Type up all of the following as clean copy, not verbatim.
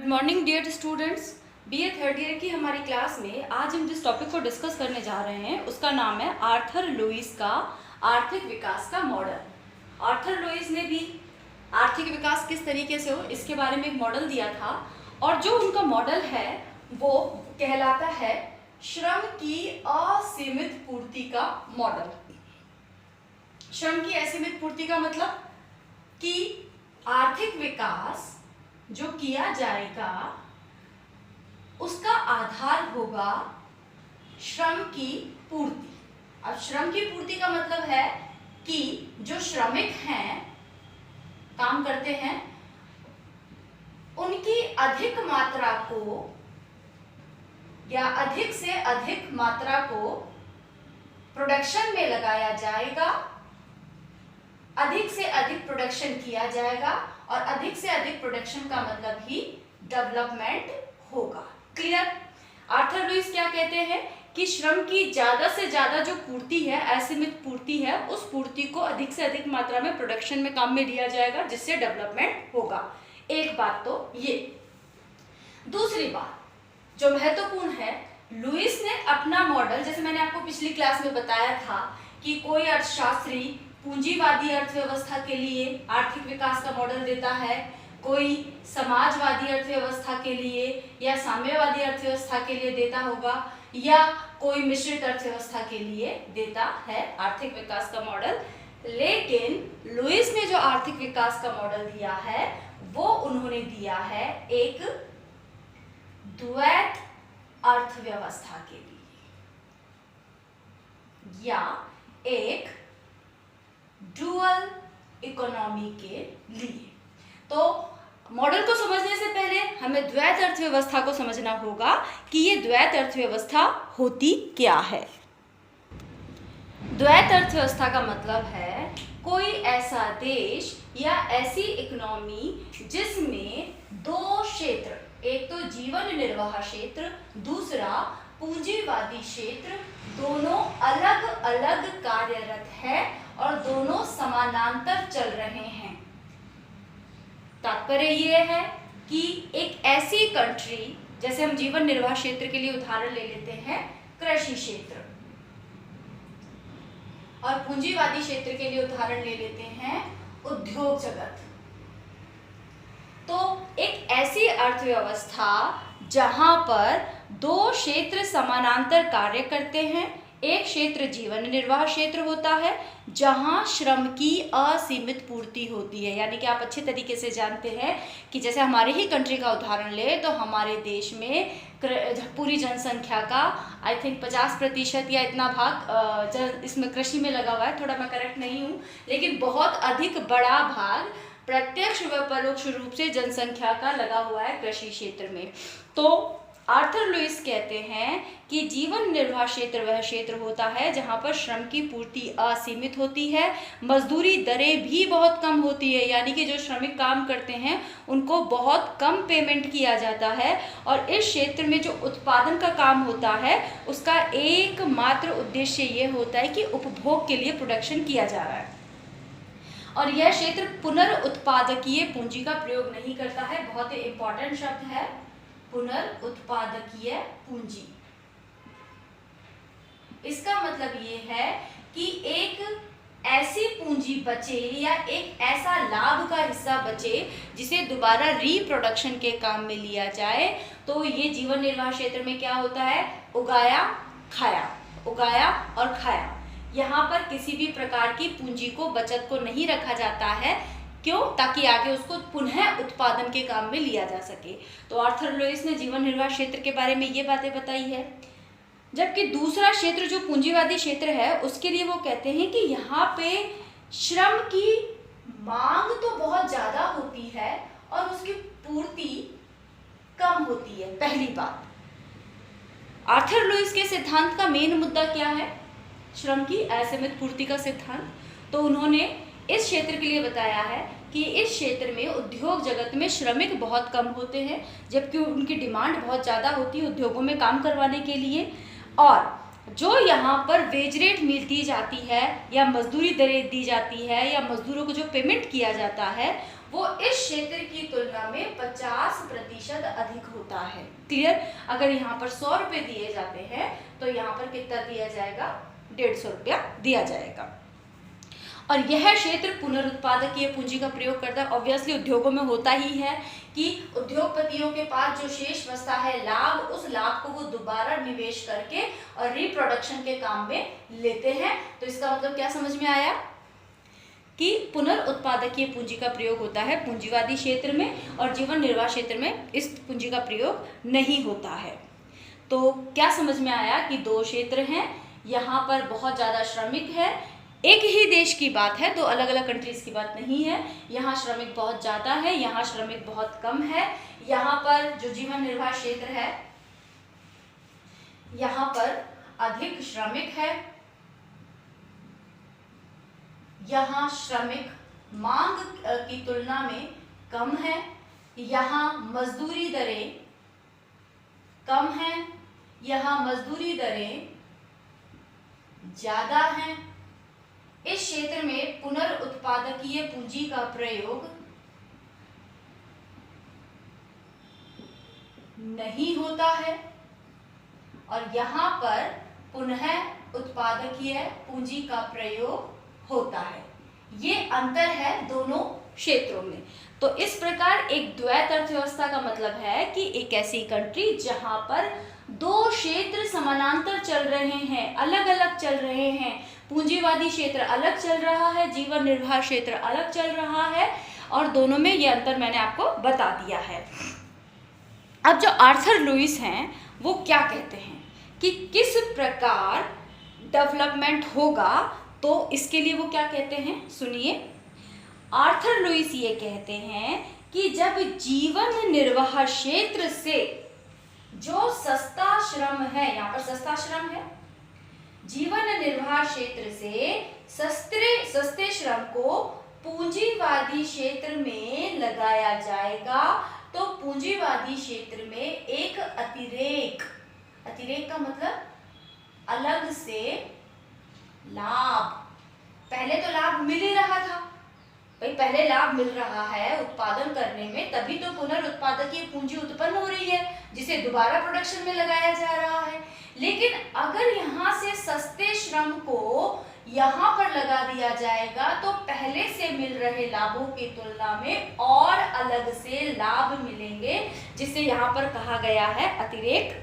Good morning dear students. BA third year की हमारी class में आज हम जिस टॉपिक को डिस्कस करने जा रहे हैं उसका नाम है आर्थर लुईस का आर्थिक विकास का मॉडल। आर्थर लुईस ने भी आर्थिक विकास किस तरीके से हो इसके बारे में एक मॉडल दिया था और जो उनका मॉडल है वो कहलाता है श्रम की असीमित पूर्ति का मॉडल। श्रम की असीमित पूर्ति का मतलब कि आर्थिक विकास जो किया जाएगा उसका आधार होगा श्रम की पूर्ति। अब श्रम की पूर्ति का मतलब है कि जो श्रमिक हैं, काम करते हैं, उनकी अधिक मात्रा को या अधिक से अधिक मात्रा को प्रोडक्शन में लगाया जाएगा, अधिक से अधिक प्रोडक्शन किया जाएगा और अधिक से अधिक प्रोडक्शन का मतलब ही डेवलपमेंट होगा। क्लियर? आर्थर लुईस क्या कहते हैं कि श्रम की ज्यादा से ज्यादा जो पूर्ति है, असीमित पूर्ति है, उस पूर्ति को अधिक से अधिक मात्रा में प्रोडक्शन में काम में लिया जाएगा जिससे डेवलपमेंट होगा। एक बात तो ये। दूसरी बात जो महत्वपूर्ण है, लुईस ने अपना मॉडल, जैसे मैंने आपको पिछली क्लास में बताया था कि कोई अर्थशास्त्री पूंजीवादी अर्थव्यवस्था के लिए आर्थिक विकास का मॉडल देता है, कोई समाजवादी अर्थव्यवस्था के लिए या साम्यवादी अर्थव्यवस्था के लिए देता होगा या कोई मिश्रित अर्थव्यवस्था के लिए देता है आर्थिक विकास का मॉडल। लेकिन लुईस ने जो आर्थिक विकास का मॉडल दिया है वो उन्होंने दिया है एक द्वैत अर्थव्यवस्था के लिए या एक डुअल इकोनॉमी के लिए। तो मॉडल को समझने से पहले हमें द्वैत अर्थव्यवस्था को समझना होगा कि ये द्वैत अर्थव्यवस्था होती क्या है। द्वैत अर्थव्यवस्था का मतलब है कोई ऐसा देश या ऐसी इकोनॉमी जिसमें दो क्षेत्र, एक तो जीवन निर्वाह क्षेत्र, दूसरा पूंजीवादी क्षेत्र, दोनों अलग अलग कार्यरत है और दोनों समानांतर चल रहे हैं। तात्पर्य यह है कि एक ऐसी कंट्री, जैसे हम जीवन निर्वाह क्षेत्र के लिए उदाहरण ले लेते हैं कृषि क्षेत्र, और पूंजीवादी क्षेत्र के लिए उदाहरण ले लेते हैं उद्योग जगत। तो एक ऐसी अर्थव्यवस्था जहां पर दो क्षेत्र समानांतर कार्य करते हैं, एक क्षेत्र जीवन निर्वाह क्षेत्र होता है जहां श्रम की असीमित पूर्ति होती है। यानी कि आप अच्छे तरीके से जानते हैं कि जैसे हमारे ही कंट्री का उदाहरण ले तो हमारे देश में पूरी जनसंख्या का आई थिंक 50% या इतना भाग इसमें कृषि में लगा हुआ है। थोड़ा मैं करेक्ट नहीं हूँ, लेकिन बहुत अधिक बड़ा भाग प्रत्यक्ष व परोक्ष रूप से जनसंख्या का लगा हुआ है कृषि क्षेत्र में। तो आर्थर लुईस कहते हैं कि जीवन निर्वाह क्षेत्र वह क्षेत्र होता है जहां पर श्रम की पूर्ति असीमित होती है, मजदूरी दरें भी बहुत कम होती है, यानी कि जो श्रमिक काम करते हैं उनको बहुत कम पेमेंट किया जाता है, और इस क्षेत्र में जो उत्पादन का काम होता है उसका एकमात्र उद्देश्य ये होता है कि उपभोग के लिए प्रोडक्शन किया जा रहा है। और यह क्षेत्र पुनर्उत्पादकीय पूंजी का प्रयोग नहीं करता है। बहुत ही इंपॉर्टेंट शब्द है पुनर्उत्पादकीय पूंजी। इसका मतलब ये है कि एक ऐसी पूंजी बचे या एक ऐसा लाभ का हिस्सा बचे जिसे दोबारा रिप्रोडक्शन के काम में लिया जाए। तो ये जीवन निर्वाह क्षेत्र में क्या होता है? उगाया खाया, उगाया और खाया। यहाँ पर किसी भी प्रकार की पूंजी को, बचत को नहीं रखा जाता है। क्यों? ताकि आगे उसको पुनः उत्पादन के काम में लिया जा सके। तो आर्थर लुईस ने जीवन निर्वाह क्षेत्र के बारे में ये बातें बताई है। जबकि दूसरा क्षेत्र जो पूंजीवादी क्षेत्र है उसके लिए वो कहते हैं कि यहाँ पे श्रम की मांग तो बहुत ज्यादा होती है और उसकी पूर्ति कम होती है। पहली बात, आर्थर लुईस के सिद्धांत का मेन मुद्दा क्या है? श्रम की असीमित पूर्ति का सिद्धांत। तो उन्होंने इस क्षेत्र के लिए बताया है कि इस क्षेत्र में उद्योग जगत में श्रमिक बहुत कम होते हैं जबकि उनकी डिमांड बहुत ज़्यादा होती है उद्योगों में काम करवाने के लिए, और जो यहाँ पर वेज रेट दी जाती है या मजदूरी दरें दी जाती है या मजदूरों को जो पेमेंट किया जाता है वो इस क्षेत्र की तुलना में 50% अधिक होता है। क्लियर? अगर यहाँ पर 100 रुपये दिए जाते हैं तो यहाँ पर कितना दिया जाएगा? 150 रुपया दिया जाएगा। और यह क्षेत्र पुनरुत्पादकीय पूंजी का प्रयोग करता है। ऑब्वियसली उद्योगों में होता ही है कि उद्योगपतियों के पास जो शेष बचता है लाभ, उस लाभ को वो दोबारा निवेश करके और रिप्रोडक्शन के काम में लेते हैं। तो इसका मतलब क्या समझ में आया कि पुनरुत्पादकीय पूंजी का प्रयोग होता है पूंजीवादी क्षेत्र में, और जीवन निर्वाह क्षेत्र में इस पूंजी का प्रयोग नहीं होता है। तो क्या समझ में आया कि दो क्षेत्र हैं, यहाँ पर बहुत ज़्यादा श्रमिक है। एक ही देश की बात है, दो अलग अलग कंट्रीज की बात नहीं है। यहाँ श्रमिक बहुत ज़्यादा है, यहाँ श्रमिक बहुत कम है। यहाँ पर जो जीवन निर्वाह क्षेत्र है, यहाँ पर अधिक श्रमिक है, यहाँ श्रमिक मांग की तुलना में कम है, यहाँ मजदूरी दरें कम हैं, यहाँ मजदूरी दरें ज़्यादा हैं। इस क्षेत्र में पुनरुत्पादकीय पूंजी का प्रयोग नहीं होता है, और यहाँ पर पुनः उत्पादकीय पूंजी का प्रयोग होता है। ये अंतर है दोनों क्षेत्रों में। तो इस प्रकार एक द्वैत अर्थव्यवस्था का मतलब है कि एक ऐसी कंट्री जहां पर दो क्षेत्र समानांतर चल रहे हैं, अलग अलग चल रहे हैं। पूंजीवादी क्षेत्र अलग चल रहा है, जीवन निर्वाह क्षेत्र अलग चल रहा है, और दोनों में ये अंतर मैंने आपको बता दिया है। अब जो आर्थर लुईस हैं वो क्या कहते हैं कि किस प्रकार डेवलपमेंट होगा, तो इसके लिए वो क्या कहते हैं सुनिए। आर्थर लुईस ये कहते हैं कि जब जीवन निर्वाह क्षेत्र से जो सस्ता श्रम है, यहाँ पर सस्ता श्रम है, जीवन निर्वाह क्षेत्र से सस्ते श्रम को पूंजीवादी क्षेत्र में लगाया जाएगा, तो पूंजीवादी क्षेत्र में एक अतिरेक का मतलब अलग से लाभ। पहले तो लाभ मिल ही रहा था भाई, पहले लाभ मिल रहा है उत्पादन करने में, तभी तो पुनरुत्पादकीय पूंजी उत्पन्न हो रही है जिसे दोबारा प्रोडक्शन में लगाया जा रहा है। लेकिन अगर यहाँ से सस्ते श्रम को यहाँ पर लगा दिया जाएगा तो पहले से मिल रहे लाभों की तुलना में और अलग से लाभ मिलेंगे, जिसे यहाँ पर कहा गया है अतिरेक।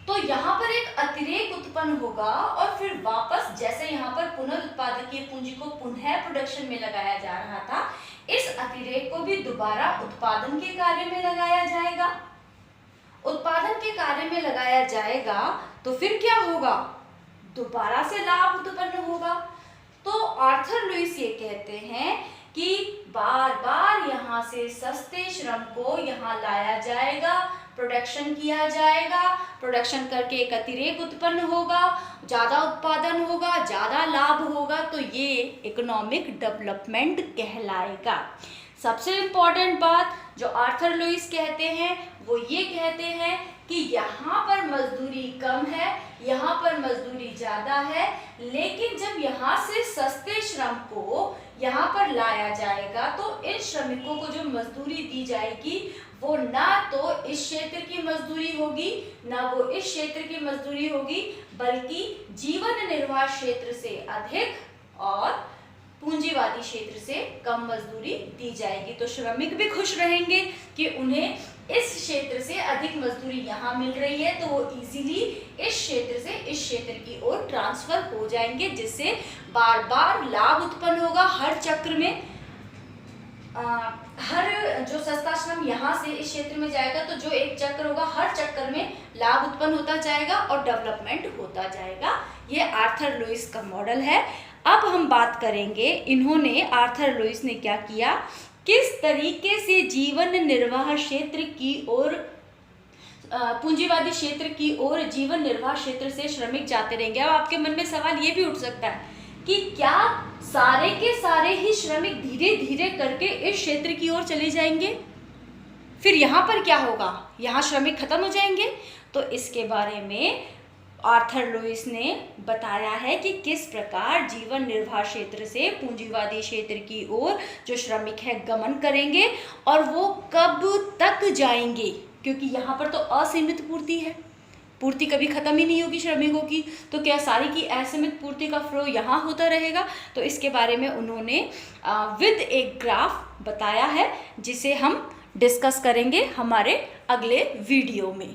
तो यहाँ पर एक अतिरेक उत्पन्न होगा, और फिर वापस जैसे यहाँ पर पुनरुत्पादकीय पूंजी को पुनः प्रोडक्शन में लगाया जा रहा था, इस अतिरेक को भी दोबारा उत्पादन के कार्य में लगाया जाएगा। उत्पादन के कार्य में लगाया जाएगा तो फिर क्या होगा? दोबारा से लाभ उत्पन्न होगा। तो आर्थर लुईस ये कहते हैं कि बार बार यहाँ से सस्ते श्रम को यहाँ लाया जाएगा, प्रोडक्शन किया जाएगा, प्रोडक्शन करके एक अतिरेक उत्पन्न होगा, ज़्यादा उत्पादन होगा, ज़्यादा लाभ होगा, तो ये इकोनॉमिक डेवलपमेंट कहलाएगा। सबसे इम्पॉर्टेंट बात जो आर्थर लुईस कहते हैं वो ये कहते हैं कि यहाँ पर मजदूरी कम है, यहाँ पर मजदूरी ज़्यादा है, लेकिन जब यहाँ से सस्ते श्रम को यहाँ पर लाया जाएगा तो इन श्रमिकों को जो मजदूरी दी जाएगी वो ना तो इस क्षेत्र की मजदूरी होगी ना वो इस क्षेत्र की मजदूरी होगी, बल्कि जीवन निर्वाह क्षेत्र से अधिक और पूंजीवादी क्षेत्र से कम मजदूरी दी जाएगी। तो श्रमिक भी खुश रहेंगे कि उन्हें इस क्षेत्र से अधिक मजदूरी यहाँ मिल रही है, तो वो इजीली इस क्षेत्र से इस क्षेत्र की ओर ट्रांसफर हो जाएंगे, जिससे बार बार लाभ उत्पन्न होगा हर चक्र में। हर जो सस्ता श्रम यहाँ से इस क्षेत्र में जाएगा तो जो एक चक्र होगा हर चक्कर में लाभ उत्पन्न होता जाएगा और डेवलपमेंट होता जाएगा। ये आर्थर लुईस का मॉडल है। अब हम बात करेंगे इन्होंने, आर्थर लुईस ने क्या किया, किस तरीके से जीवन निर्वाह क्षेत्र की ओर, पूंजीवादी क्षेत्र की ओर जीवन निर्वाह क्षेत्र से श्रमिक जाते रहेंगे। अब आपके मन में सवाल ये भी उठ सकता है कि क्या सारे के सारे ही श्रमिक धीरे धीरे करके इस क्षेत्र की ओर चले जाएंगे, फिर यहाँ पर क्या होगा, यहाँ श्रमिक खत्म हो जाएंगे? तो इसके बारे में आर्थर लुइस ने बताया है कि किस प्रकार जीवन निर्वाह क्षेत्र से पूंजीवादी क्षेत्र की ओर जो श्रमिक है गमन करेंगे और वो कब तक जाएंगे, क्योंकि यहाँ पर तो असीमित पूर्ति है, पूर्ति कभी ख़त्म ही नहीं होगी श्रमिकों की। तो क्या सारी की असीमित पूर्ति का फ्लो यहाँ होता रहेगा? तो इसके बारे में उन्होंने विद एक ग्राफ बताया है, जिसे हम डिस्कस करेंगे हमारे अगले वीडियो में।